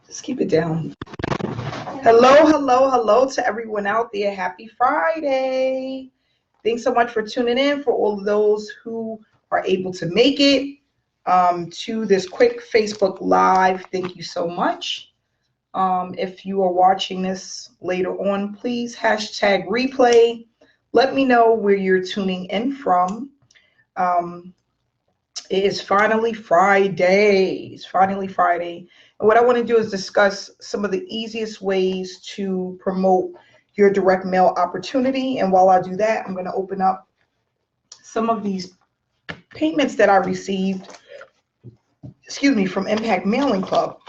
Just keep it down. Hello, hello, hello to everyone out there. Happy Friday. Thanks so much for tuning in. For all of those who are able to make it to this quick Facebook Live, thank you so much. If you are watching this later on, please hashtag replay. Let me know where you're tuning in from. It is finally Friday. It's finally Friday. And what I want to do is discuss some of the easiest ways to promote your direct mail opportunity. And while I do that, I'm going to open up some of these payments that I received, from Impact Mailing Club.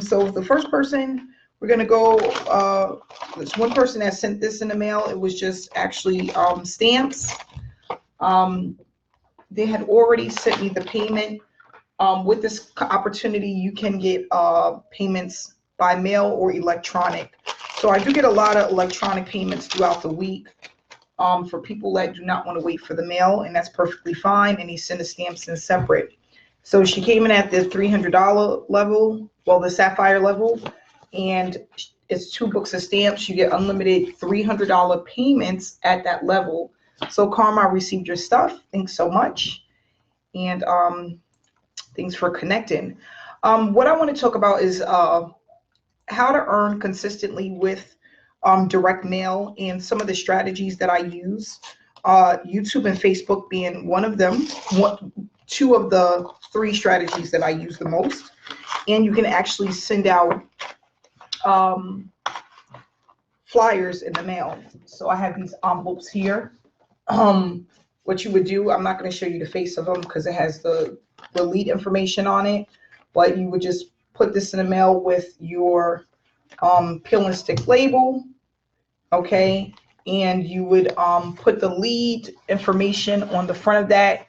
So the first person, we're going to go, there's one person that sent this in the mail. It was just actually stamps. They had already sent me the payment. With this opportunity, you can get payments by mail or electronic. So I do get a lot of electronic payments throughout the week for people that do not want to wait for the mail, and that's perfectly fine. And he sent the stamps in separate. So she came in at the $300 level, well, the Sapphire level, and it's 2 books of stamps. You get unlimited $300 payments at that level. So Karma, I received your stuff. Thanks so much. And thanks for connecting. What I want to talk about is how to earn consistently with direct mail and some of the strategies that I use. YouTube and Facebook being one of them, 2 of the 3 strategies that I use the most. And you can actually send out flyers in the mail. So I have these envelopes here. What you would do, I'm not going to show you the face of them because it has the lead information on it, but you would just put this in the mail with your peel and stick label, okay, and you would put the lead information on the front of that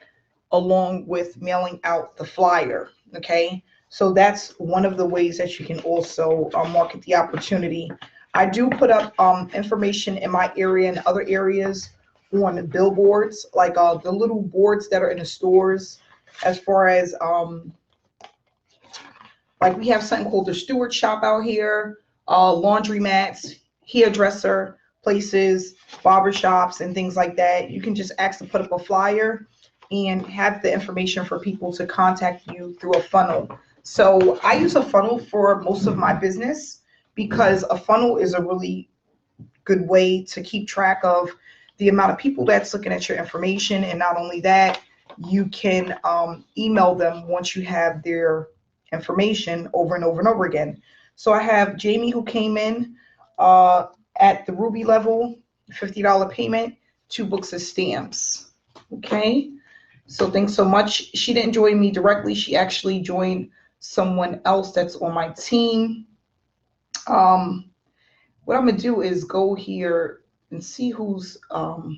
along with mailing out the flyer, okay. So that's one of the ways that you can also market the opportunity. I do put up information in my area and other areas on the billboards, like the little boards that are in the stores, as far as like we have something called the Stewart Shop out here, laundromats, hairdresser places, barber shops, and things like that. You can just ask to put up a flyer and have the information for people to contact you through a funnel. So I use a funnel for most of my business because a funnel is a really good way to keep track of the amount of people that's looking at your information. And not only that, you can email them once you have their information over and over and over again. So I have Jamie who came in at the Ruby level, $50 payment, 2 books of stamps. Okay, so thanks so much. She didn't join me directly. She actually joined someone else that's on my team. What I'm gonna do is go here and see who's on,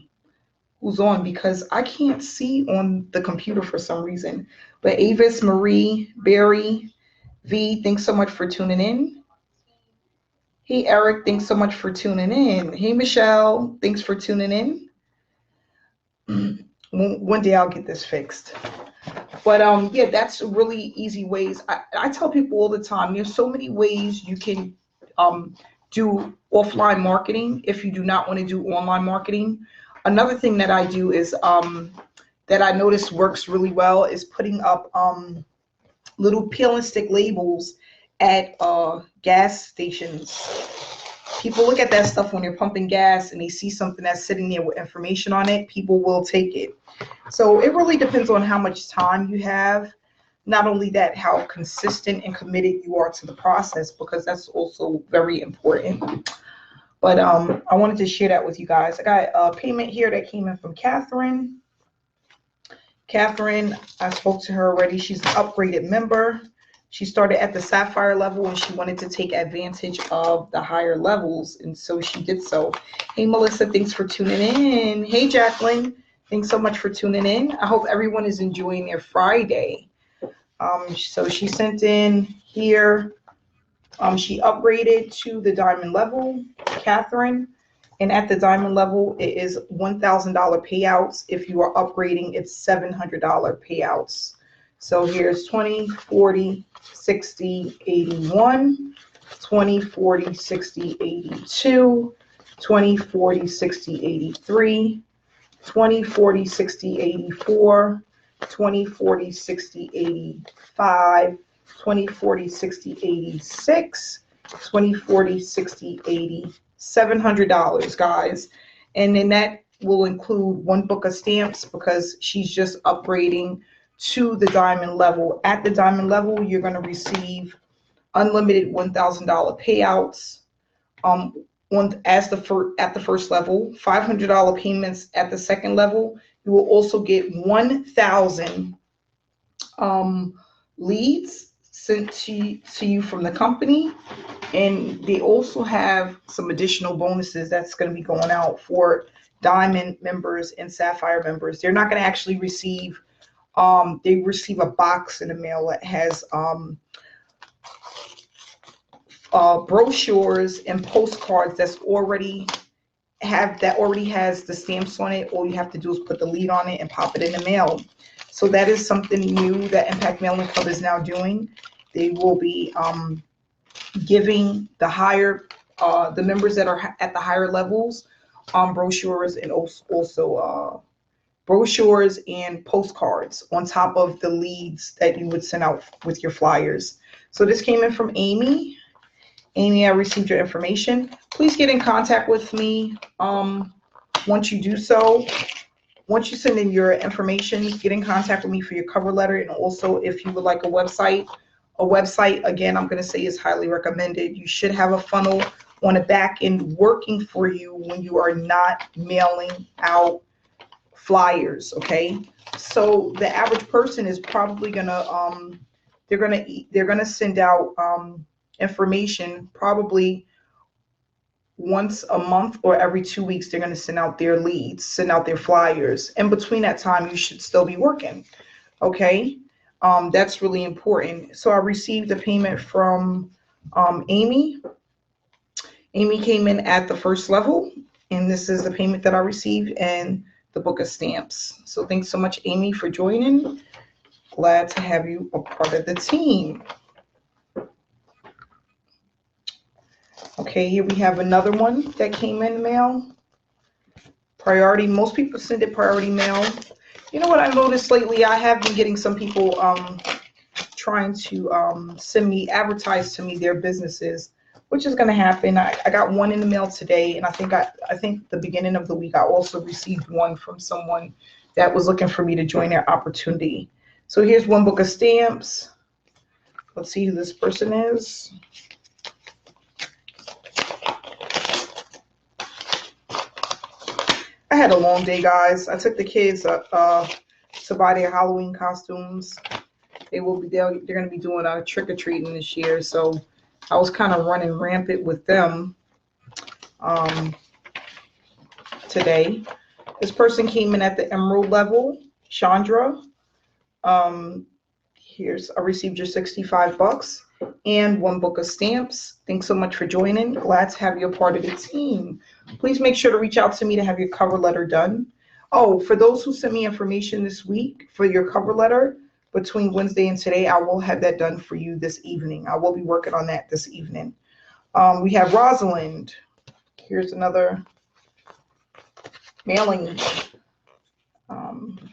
because I can't see on the computer for some reason. But Avis, Marie, Barry, V, thanks so much for tuning in. Hey, Eric, thanks so much for tuning in. Hey, Michelle, thanks for tuning in. One day I'll get this fixed. But yeah, that's really easy ways. I tell people all the time, there's so many ways you can do offline marketing if you do not want to do online marketing. Another thing that I do is that I notice works really well is putting up little peel and stick labels at gas stations. People look at that stuff when you're pumping gas and they see something that's sitting there with information on it, people will take it. So it really depends on how much time you have. Not only that, how consistent and committed you are to the process, because that's also very important. But I wanted to share that with you guys. I got a payment here that came in from Catherine. Catherine, I spoke to her already. She's an upgraded member. She started at the Sapphire level and she wanted to take advantage of the higher levels, and so she did so. Hey, Melissa, thanks for tuning in. Hey, Jacqueline, thanks so much for tuning in. I hope everyone is enjoying their Friday. So she sent in here. She upgraded to the diamond level, Catherine, and at the diamond level, it is $1,000 payouts. If you are upgrading, it's $700 payouts. So here's 20, 40, 60, 81, 20, 40, 60, 82, 20, 40, 60, 83, 20, 40, 60, 84, 20, 40, 60, 85, 20, 40, 60, 86, 20, 40, 60, 80, $700, guys. And then that will include one book of stamps because she's just upgrading to the diamond level. At the diamond level, you're going to receive unlimited $1,000 payouts. At the first level, $500 payments at the second level. You will also get 1,000 leads sent to you from the company, and they also have some additional bonuses that's going to be going out for diamond members and sapphire members. They're not going to actually receive. They receive a box in the mail that has brochures and postcards that already has the stamps on it. All you have to do is put the lead on it and pop it in the mail. So that is something new that Impact Mailing Club is now doing. They will be giving the members that are at the higher levels brochures, and also brochures and postcards on top of the leads that you would send out with your flyers. So this came in from Amy. Amy, I received your information. Please get in contact with me once you do so. Once you send in your information, get in contact with me for your cover letter. And also, if you would like a website, again, I'm going to say is highly recommended. You should have a funnel on the back end working for you when you are not mailing out flyers, okay? So the average person is probably going to, they're going to send out information probably once a month or every 2 weeks. They're going to send out their leads, send out their flyers, and between that time you should still be working, okay? That's really important. So I received a payment from Amy. Amy came in at the first level, and this is the payment that I received and the book of stamps. So thanks so much, Amy, for joining. Glad to have you a part of the team. Okay, here we have another one that came in the mail. Priority. Most people send it priority mail. You know what I noticed lately? I have been getting some people trying to advertise to me their businesses, which is going to happen. I got one in the mail today, and I think the beginning of the week I also received one from someone that was looking for me to join their opportunity. So here's one book of stamps. Let's see who this person is. I had a long day, guys. I took the kids to buy their Halloween costumes. They're going to be doing a trick-or-treating this year, so I was kind of running rampant with them today. This person came in at the emerald level, Chandra. I received your $65 and one book of stamps. Thanks so much for joining. Glad to have you a part of the team. Please make sure to reach out to me to have your cover letter done. Oh, for those who sent me information this week for your cover letter, between Wednesday and today, I will have that done for you this evening. I will be working on that this evening. We have Rosalind. Here's another mailing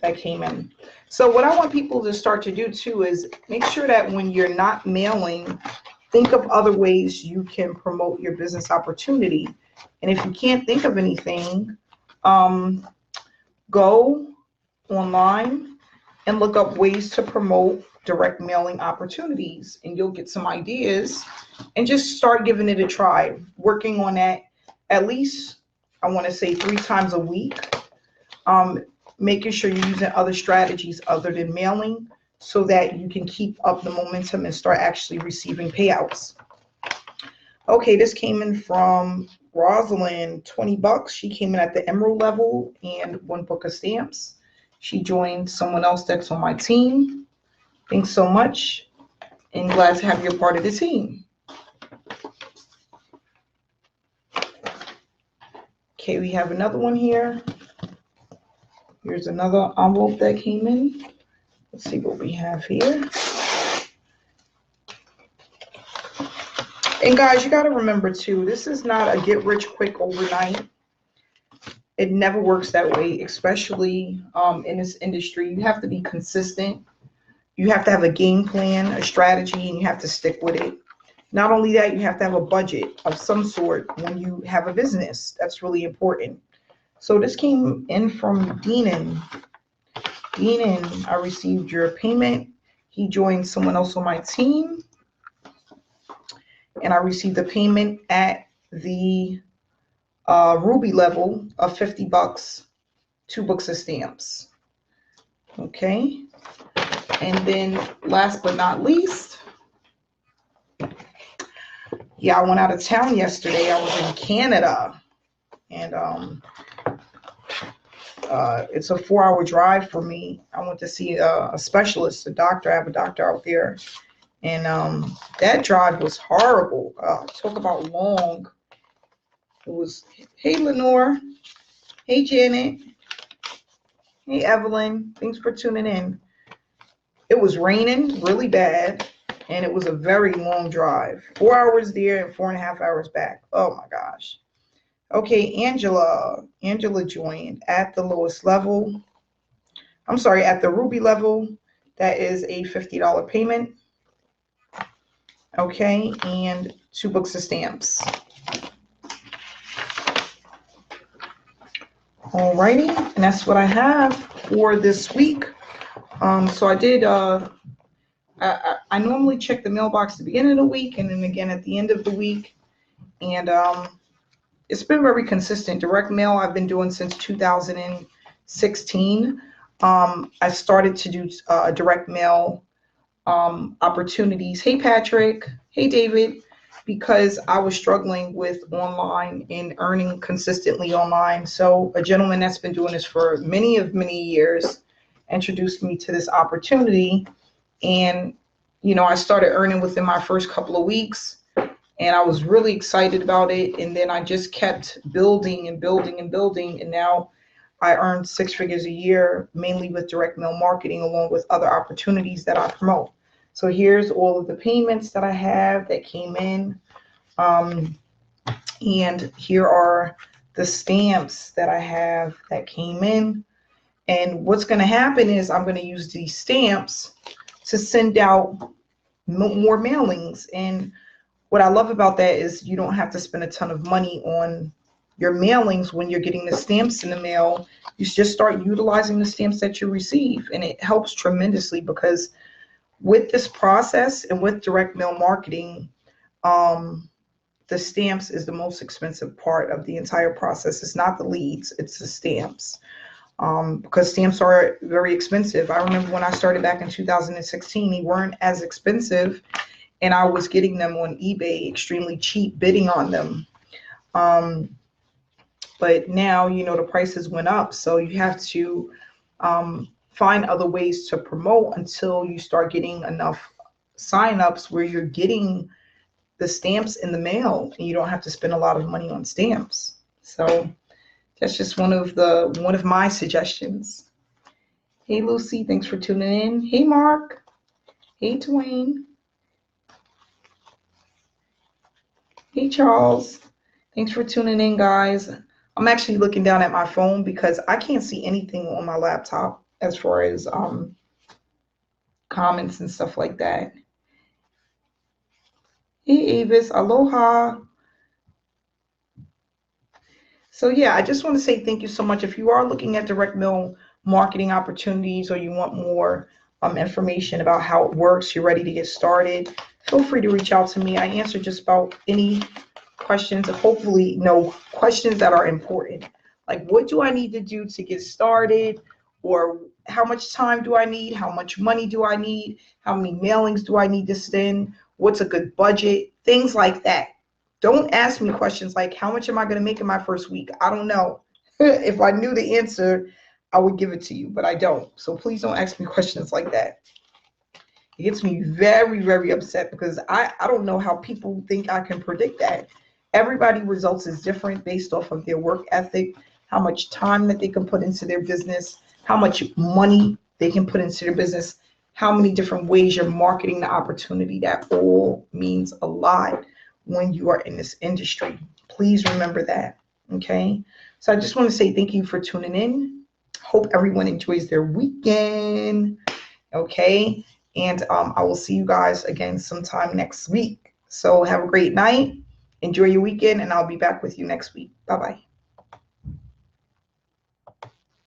that came in. So what I want people to start to do too is make sure that when you're not mailing, think of other ways you can promote your business opportunity. And if you can't think of anything, go online and look up ways to promote direct mailing opportunities, and you'll get some ideas, and just start giving it a try. Working on that at least, I want to say 3 times a week. Making sure you're using other strategies other than mailing so that you can keep up the momentum and start actually receiving payouts. Okay, this came in from Rosalind, $20. She came in at the emerald level and one book of stamps. She joined someone else that's on my team. Thanks so much, and glad to have you a part of the team. Okay, we have another one here. Here's another envelope that came in. Let's see what we have here. And guys, you got to remember too, this is not a get rich quick overnight. It never works that way, especially in this industry. You have to be consistent. You have to have a game plan, a strategy, and you have to stick with it. Not only that, you have to have a budget of some sort when you have a business. That's really important. So this came in from Deanon. Deanon, I received your payment. He joined someone else on my team. And I received the payment at the Ruby level of $50, 2 books of stamps. Okay. And then last but not least, yeah, I went out of town yesterday. I was in Canada, and it's a 4-hour drive for me. I went to see a specialist, a doctor. I have a doctor out there, and that drive was horrible. Talk about long. It was, hey Lenore, hey Janet, hey Evelyn, thanks for tuning in. It was raining really bad, and it was a very long drive. 4 hours there and 4.5 hours back. Oh my gosh. Okay, Angela joined at the lowest level. I'm sorry, at the Ruby level. That is a $50 payment. Okay, and 2 books of stamps. Alrighty, and that's what I have for this week. So I did, I normally check the mailbox at the beginning of the week and then again at the end of the week. And it's been very consistent. Direct mail I've been doing since 2016. I started to do direct mail opportunities. Hey, Patrick. Hey, David. Because I was struggling with online and earning consistently online. So a gentleman that's been doing this for many years introduced me to this opportunity. And, you know, I started earning within my first couple of weeks. And I was really excited about it. And then I just kept building and building and building. And now I earn 6 figures a year, mainly with direct mail marketing, along with other opportunities that I promote. So here's all of the payments that I have that came in. And here are the stamps that I have that came in. And what's going to happen is I'm going to use these stamps to send out more mailings. And what I love about that is you don't have to spend a ton of money on your mailings when you're getting the stamps in the mail. You just start utilizing the stamps that you receive. And it helps tremendously because with this process and with direct mail marketing, the stamps is the most expensive part of the entire process. It's not the leads, it's the stamps. Because stamps are very expensive. I remember when I started back in 2016, they weren't as expensive, and I was getting them on eBay extremely cheap, bidding on them. But now, you know, the prices went up, so you have to find other ways to promote until you start getting enough signups where you're getting the stamps in the mail and you don't have to spend a lot of money on stamps. So that's just one of my suggestions. Hey Lucy, thanks for tuning in. Hey Mark. Hey Dwayne. Hey Charles. Thanks for tuning in, guys. I'm actually looking down at my phone because I can't see anything on my laptop as far as comments and stuff like that. Hey Avis, aloha. So yeah, I just want to say thank you so much. If you are looking at direct mail marketing opportunities or you want more information about how it works, you're ready to get started, feel free to reach out to me. I answer just about any questions, hopefully no questions that are important. Like, what do I need to do to get started? Or how much time do I need? How much money do I need? How many mailings do I need to send? What's a good budget? Things like that. Don't ask me questions like, how much am I going to make in my first week? I don't know. If I knew the answer, I would give it to you, but I don't. So please don't ask me questions like that. It gets me very, very upset because I don't know how people think I can predict that. Everybody's results is different based off of their work ethic, how much time that they can put into their business, how much money they can put into their business. how many different ways you're marketing the opportunity. That all means a lot when you are in this industry. Please remember that. Okay. So I just want to say thank you for tuning in. Hope everyone enjoys their weekend. Okay. And I will see you guys again sometime next week. So have a great night. Enjoy your weekend, and I'll be back with you next week. Bye-bye.